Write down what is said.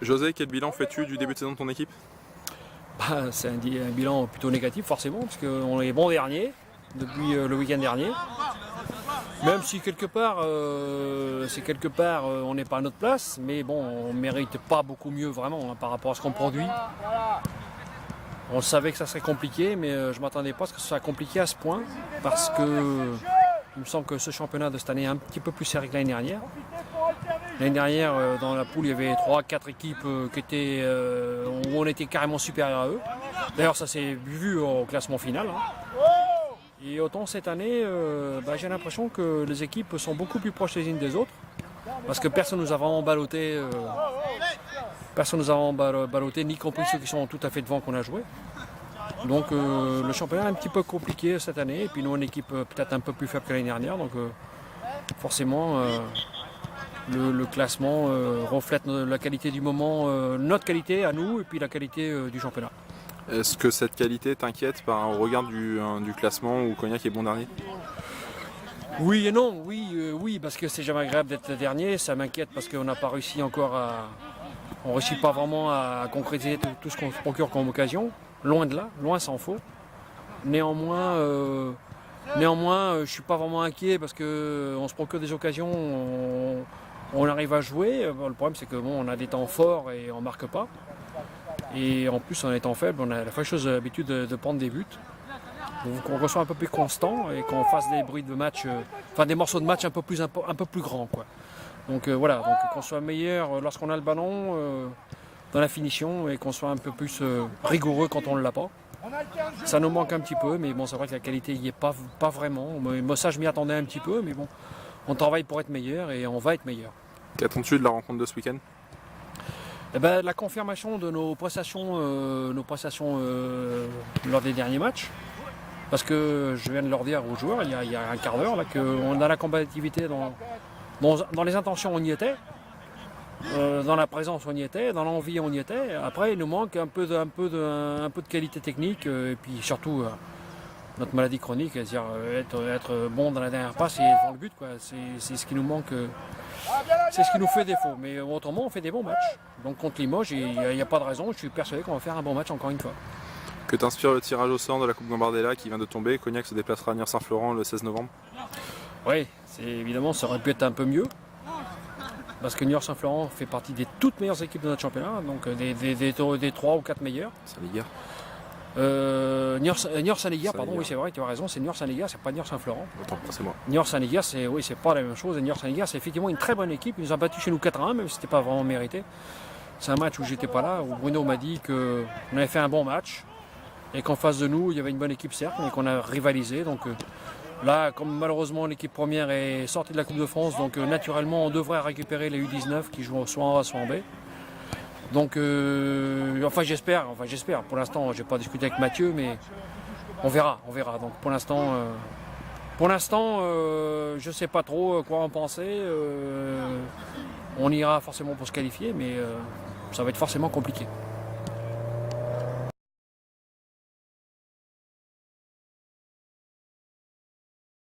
José, quel bilan fais-tu du début de saison de ton équipe? C'est un bilan plutôt négatif forcément, parce qu'on est bon dernier depuis le week-end dernier. Même si quelque part, on n'est pas à notre place, mais bon, on ne mérite pas beaucoup mieux vraiment par rapport à ce qu'on produit. On savait que ça serait compliqué, mais je ne m'attendais pas à ce que ce soit compliqué à ce point, parce que il me semble que ce championnat de cette année est un petit peu plus serré que l'année dernière. L'année dernière, dans la poule, il y avait 3-4 équipes où on était carrément supérieur à eux. D'ailleurs, ça s'est vu au classement final. Et autant cette année, j'ai l'impression que les équipes sont beaucoup plus proches les unes des autres. Parce que personne ne nous a vraiment ballotté. Ni compris ceux qui sont tout à fait devant qu'on a joué. Donc le championnat est un petit peu compliqué cette année. Et puis nous, une équipe peut-être un peu plus faible que l'année dernière. Donc forcément, le classement reflète la qualité du moment, notre qualité à nous et puis la qualité du championnat. Est-ce que cette qualité t'inquiète au regard du classement où Cognac est bon dernier? Oui et non, oui, parce que c'est jamais agréable d'être dernier. Ça m'inquiète parce qu'on n'a pas réussi encore on ne réussit pas vraiment à concrétiser tout ce qu'on se procure comme occasion. Loin de là, loin s'en faut. Néanmoins, je ne suis pas vraiment inquiet parce qu'on se procure des occasions, on arrive à jouer. Le problème c'est que on a des temps forts et on ne marque pas. Et en plus en étant faible, on a la fâcheuse habitude de prendre des buts. Donc on reçoit un peu plus constant et qu'on fasse des bruits de match, des morceaux de match un peu plus grands, quoi. Donc voilà, qu'on soit meilleur lorsqu'on a le ballon dans la finition et qu'on soit un peu plus rigoureux quand on ne l'a pas. Ça nous manque un petit peu, mais bon, c'est vrai que la qualité n'y est pas vraiment. Moi ça je m'y attendais un petit peu, mais bon, on travaille pour être meilleur et on va être meilleur. Qu'attends-tu de la rencontre de ce week-end? La confirmation de nos prestations lors des derniers matchs. Parce que je viens de leur dire aux joueurs il y a un quart d'heure qu'on a la combativité dans les intentions on y était, dans la présence on y était, dans l'envie on y était. Après il nous manque un peu de qualité technique et puis surtout notre maladie chronique, c'est-à-dire être bon dans la dernière passe et devant le but, quoi. C'est ce qui nous manque. C'est ce qui nous fait défaut, mais autrement on fait des bons matchs. Donc contre Limoges, il n'y a pas de raison, je suis persuadé qu'on va faire un bon match encore une fois. Que t'inspire le tirage au sort de la Coupe Gambardella qui vient de tomber? Cognac se déplacera à Niort-Saint-Florent le 16 novembre. Oui, évidemment ça aurait pu être un peu mieux. Parce que Niort-Saint-Florent fait partie des toutes meilleures équipes de notre championnat, donc des 3 ou 4 meilleures. Saint-Léguer. Niort-Saint-Léguer, pardon, oui c'est vrai, tu as raison, c'est Niort-Saint-Léguer, c'est pas Niort-Saint-Florent. Attends, c'est moi. Niort-Saint-Léguer, c'est pas la même chose. Niort-Saint-Léguer, c'est effectivement une très bonne équipe. Ils nous ont battu chez nous 4-1, même si c'était pas vraiment mérité. C'est un match où j'étais pas là, où Bruno m'a dit qu'on avait fait un bon match et qu'en face de nous, il y avait une bonne équipe certes, mais qu'on a rivalisé. Donc là, comme malheureusement l'équipe première est sortie de la Coupe de France, donc naturellement on devrait récupérer les U19 qui jouent soit en A, soit en B. Donc, j'espère. Pour l'instant, je n'ai pas discuté avec Mathieu, mais on verra. Donc, pour l'instant, je ne sais pas trop quoi en penser. On ira forcément pour se qualifier, mais ça va être forcément compliqué.